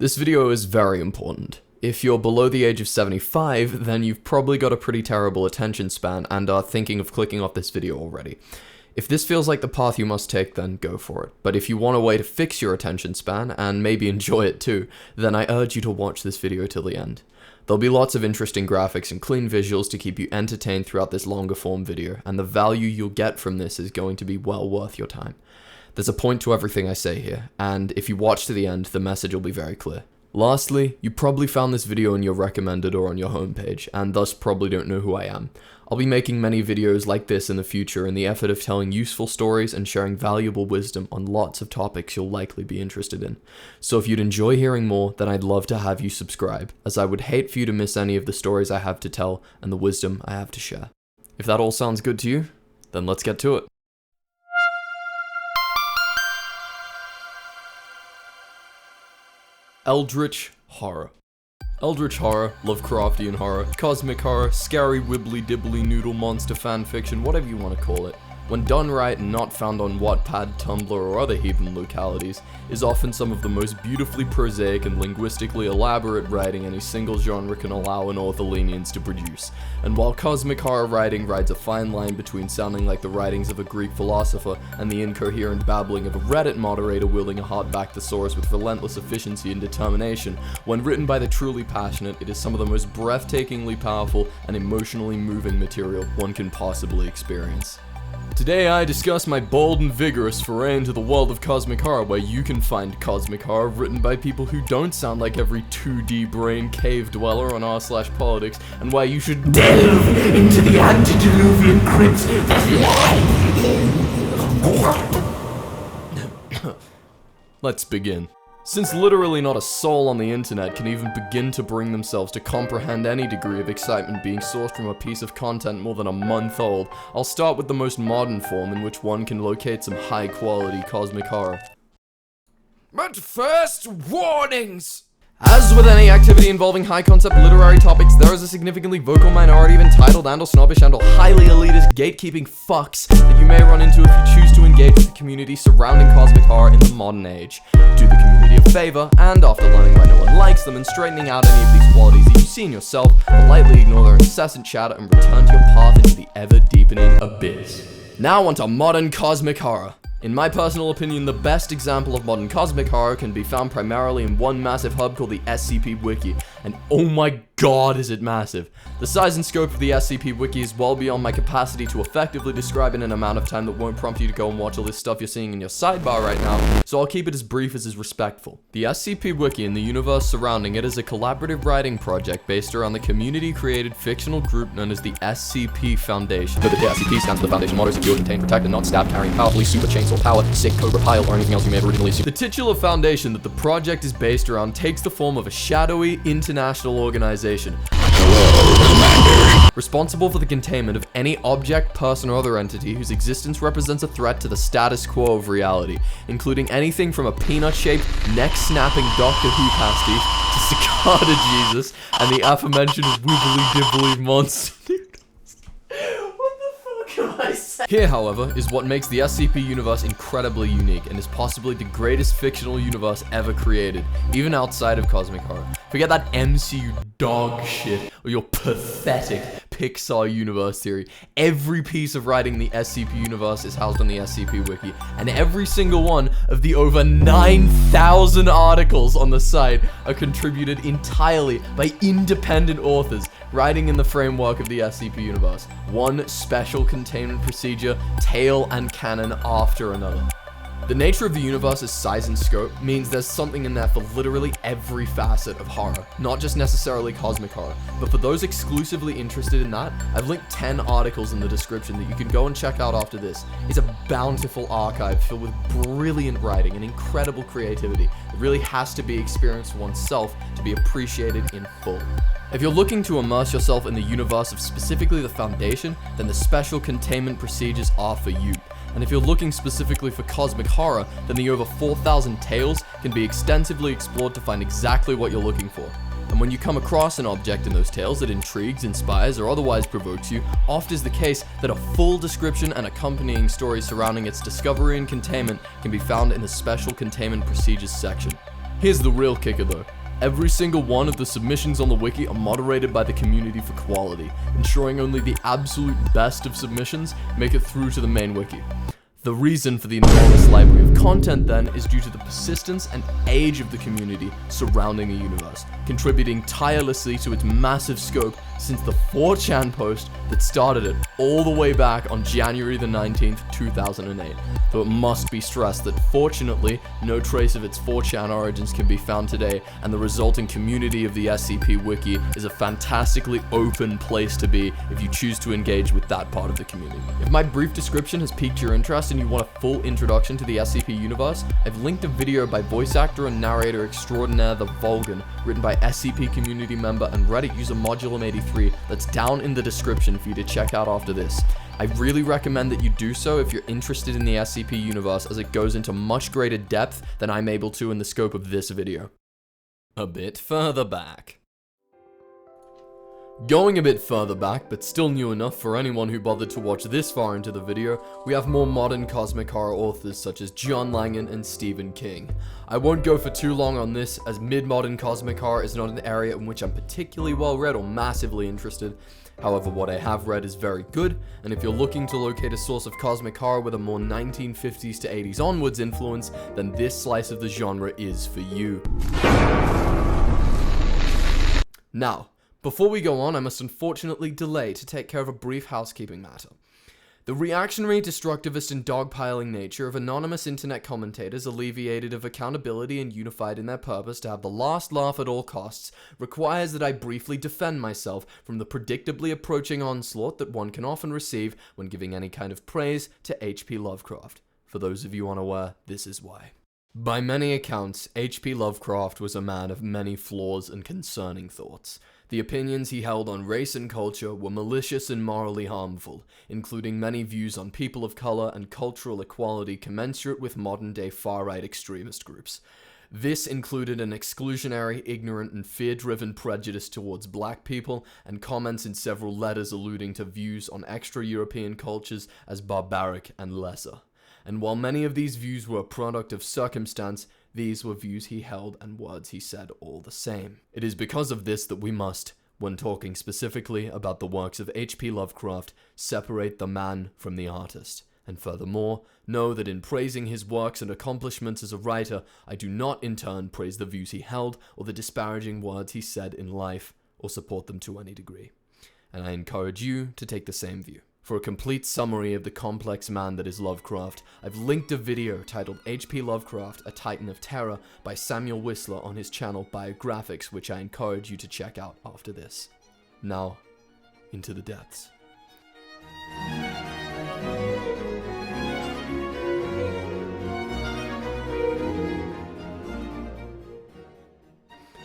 This video is very important. If you're below the age of 75, then you've probably got a pretty terrible attention span and are thinking of clicking off this video already. If this feels like the path you must take, then go for it. But if you want a way to fix your attention span, and maybe enjoy it too, then I urge you to watch this video till the end. There'll be lots of interesting graphics and clean visuals to keep you entertained throughout this longer form video, and the value you'll get from this is going to be well worth your time. There's a point to everything I say here, and if you watch to the end, the message will be very clear. Lastly, you probably found this video in your recommended or on your homepage, and thus probably don't know who I am. I'll be making many videos like this in the future in the effort of telling useful stories and sharing valuable wisdom on lots of topics you'll likely be interested in. So if you'd enjoy hearing more, then I'd love to have you subscribe, as I would hate for you to miss any of the stories I have to tell and the wisdom I have to share. If that all sounds good to you, then let's get to it. Eldritch horror. Eldritch horror, Lovecraftian horror, cosmic horror, scary wibbly dibbly noodle monster fanfiction, whatever you want to call it, when done right and not found on Wattpad, Tumblr, or other heathen localities, is often some of the most beautifully prosaic and linguistically elaborate writing any single genre can allow an author lenience to produce. And while cosmic horror writing rides a fine line between sounding like the writings of a Greek philosopher and the incoherent babbling of a Reddit moderator wielding a hardback thesaurus with relentless efficiency and determination, when written by the truly passionate, it is some of the most breathtakingly powerful and emotionally moving material one can possibly experience. Today I discuss my bold and vigorous foray into the world of cosmic horror, where you can find cosmic horror written by people who don't sound like every 2D brain cave dweller on r/politics, and why you should delve into the antediluvian crypts that Let's begin. Since literally not a soul on the internet can even begin to bring themselves to comprehend any degree of excitement being sourced from a piece of content more than a month old, I'll start with the most modern form in which one can locate some high-quality cosmic horror. But first, warnings! As with any activity involving high-concept literary topics, there is a significantly vocal minority of entitled and/or snobbish and/or highly elitist gatekeeping fucks that you may run into if you choose to engage with the community surrounding cosmic horror in the modern age. Do the community a favor, and after learning why no one likes them and straightening out any of these qualities that you see in yourself, politely ignore their incessant chatter and return to your path into the ever-deepening abyss. Now onto modern cosmic horror. In my personal opinion, the best example of modern cosmic horror can be found primarily in one massive hub called the SCP Wiki, and oh my god is it massive. The size and scope of the SCP Wiki is well beyond my capacity to effectively describe in an amount of time that won't prompt you to go and watch all this stuff you're seeing in your sidebar right now, so I'll keep it as brief as is respectful. The SCP Wiki and the universe surrounding it is a collaborative writing project based around the community-created fictional group known as the SCP Foundation. The SCP stands for the Foundation motto: secure, contain, protect, and not stab, carrying powerfully super chainsaw power, sick cobra pile, or anything else you may have originally seen. The titular foundation that the project is based around takes the form of a shadowy international organization responsible for the containment of any object, person, or other entity whose existence represents a threat to the status quo of reality, including anything from a peanut-shaped, neck-snapping Doctor Who pastiche to Cicada Jesus and the aforementioned wibbly-dibbly monster. Here, however, is what makes the SCP universe incredibly unique and is possibly the greatest fictional universe ever created, even outside of cosmic horror. Forget that MCU dog shit or your pathetic Pixar universe theory. Every piece of writing in the SCP universe is housed on the SCP Wiki, and every single one of the over 9,000 articles on the site are contributed entirely by independent authors writing in the framework of the SCP universe. One special containment procedure, tale, and canon after another. The nature of the universe's size and scope means there's something in there for literally every facet of horror, not just necessarily cosmic horror, but for those exclusively interested in that, I've linked 10 articles in the description that you can go and check out after this. It's a bountiful archive filled with brilliant writing and incredible creativity that really has to be experienced oneself to be appreciated in full. If you're looking to immerse yourself in the universe of specifically the Foundation, then the special containment procedures are for you. And if you're looking specifically for cosmic horror, then the over 4,000 tales can be extensively explored to find exactly what you're looking for. And when you come across an object in those tales that intrigues, inspires, or otherwise provokes you, oft is the case that a full description and accompanying story surrounding its discovery and containment can be found in the Special Containment Procedures section. Here's the real kicker though. Every single one of the submissions on the wiki are moderated by the community for quality, ensuring only the absolute best of submissions make it through to the main wiki. The reason for the enormous library of content then is due to the persistence and age of the community surrounding the universe, contributing tirelessly to its massive scope since the 4chan post that started it all the way back on January the 19th, 2008. Though it must be stressed that fortunately, no trace of its 4chan origins can be found today, and the resulting community of the SCP Wiki is a fantastically open place to be if you choose to engage with that part of the community. If my brief description has piqued your interest and you want a full introduction to the SCP universe, I've linked a video by voice actor and narrator extraordinaire TheVolgun, written by SCP community member and Reddit user Modulum83, that's down in the description for you to check out after this. I really recommend that you do so if you're interested in the SCP universe, as it goes into much greater depth than I'm able to in the scope of this video. A bit further back. Going a bit further back, but still new enough for anyone who bothered to watch this far into the video, we have more modern cosmic horror authors such as John Langan and Stephen King. I won't go for too long on this, as mid-modern cosmic horror is not an area in which I'm particularly well read or massively interested. However, what I have read is very good, and if you're looking to locate a source of cosmic horror with a more 1950s to 80s onwards influence, then this slice of the genre is for you. Now, before we go on, I must unfortunately delay to take care of a brief housekeeping matter. The reactionary, destructivist, and dogpiling nature of anonymous internet commentators, alleviated of accountability and unified in their purpose to have the last laugh at all costs, requires that I briefly defend myself from the predictably approaching onslaught that one can often receive when giving any kind of praise to H.P. Lovecraft. For those of you unaware, this is why. By many accounts, H.P. Lovecraft was a man of many flaws and concerning thoughts. The opinions he held on race and culture were malicious and morally harmful, including many views on people of color and cultural equality commensurate with modern-day far-right extremist groups. This included an exclusionary, ignorant, and fear-driven prejudice towards black people, and comments in several letters alluding to views on extra-European cultures as barbaric and lesser. And while many of these views were a product of circumstance, these were views he held and words he said all the same. It is because of this that we must, when talking specifically about the works of H.P. Lovecraft, separate the man from the artist. And furthermore, know that in praising his works and accomplishments as a writer, I do not in turn praise the views he held or the disparaging words he said in life, or support them to any degree. And I encourage you to take the same view. For a complete summary of the complex man that is Lovecraft, I've linked a video titled H.P. Lovecraft, A Titan of Terror by Samuel Whistler on his channel Biographics, which I encourage you to check out after this. Now, into the depths.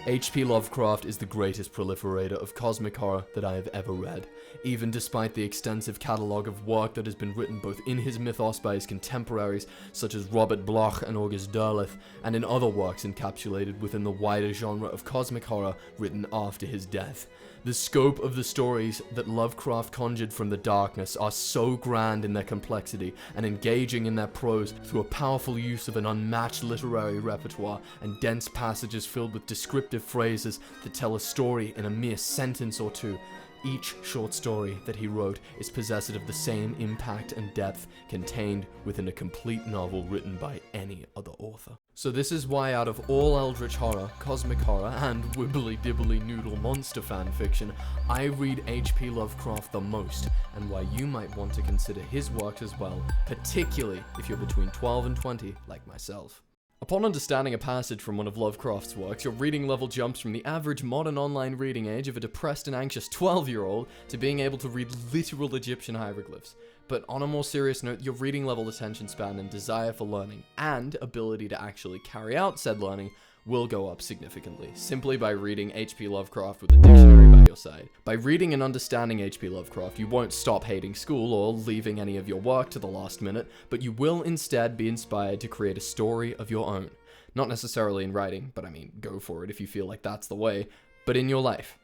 H.P. Lovecraft is the greatest proliferator of cosmic horror that I have ever read, even despite the extensive catalogue of work that has been written both in his mythos by his contemporaries, such as Robert Bloch and August Derleth, and in other works encapsulated within the wider genre of cosmic horror written after his death. The scope of the stories that Lovecraft conjured from the darkness are so grand in their complexity and engaging in their prose through a powerful use of an unmatched literary repertoire and dense passages filled with descriptive phrases that tell a story in a mere sentence or two. Each short story that he wrote is possessed of the same impact and depth contained within a complete novel written by any other author. So this is why out of all eldritch horror, cosmic horror, and wibbly-dibbly noodle monster fanfiction, I read H.P. Lovecraft the most, and why you might want to consider his works as well, particularly if you're between 12 and 20 like myself. Upon understanding a passage from one of Lovecraft's works, your reading level jumps from the average modern online reading age of a depressed and anxious 12-year-old to being able to read literal Egyptian hieroglyphs. But on a more serious note, your reading level attention span and desire for learning, and ability to actually carry out said learning, will go up significantly, simply by reading H.P. Lovecraft with a dictionary by your side. By reading and understanding H.P. Lovecraft, you won't stop hating school or leaving any of your work to the last minute, but you will instead be inspired to create a story of your own. Not necessarily in writing, but I mean, go for it if you feel like that's the way, but in your life.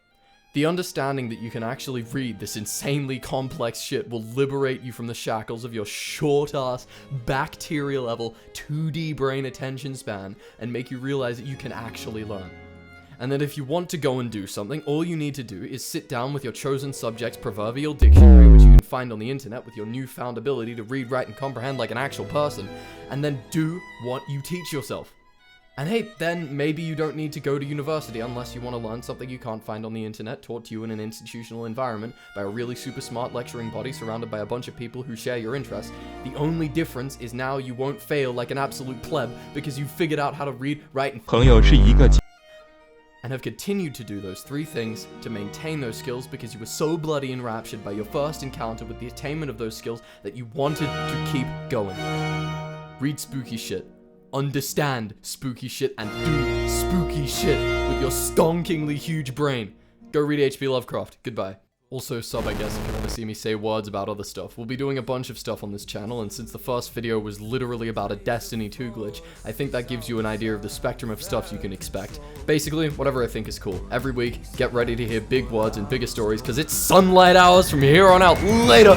The understanding that you can actually read this insanely complex shit will liberate you from the shackles of your short-ass, bacteria-level, 2D brain attention span and make you realize that you can actually learn. And that if you want to go and do something, all you need to do is sit down with your chosen subject's proverbial dictionary, which you can find on the internet with your newfound ability to read, write, and comprehend like an actual person, and then do what you teach yourself. And hey, then maybe you don't need to go to university unless you want to learn something you can't find on the internet taught to you in an institutional environment by a really super smart lecturing body surrounded by a bunch of people who share your interests. The only difference is now you won't fail like an absolute pleb because you figured out how to read, write, and have continued to do those 3 things to maintain those skills because you were so bloody enraptured by your first encounter with the attainment of those skills that you wanted to keep going. Read spooky shit. Understand spooky shit and do spooky shit with your stonkingly huge brain. Go read H.P. Lovecraft. Goodbye. Also sub, I guess, if you want to see me say words about other stuff. We'll be doing a bunch of stuff on this channel, and since the first video was literally about a Destiny 2 glitch, I think that gives you an idea of the spectrum of stuff you can expect. Basically, whatever I think is cool. Every week, get ready to hear big words and bigger stories, because it's sunlight hours from here on out. Later!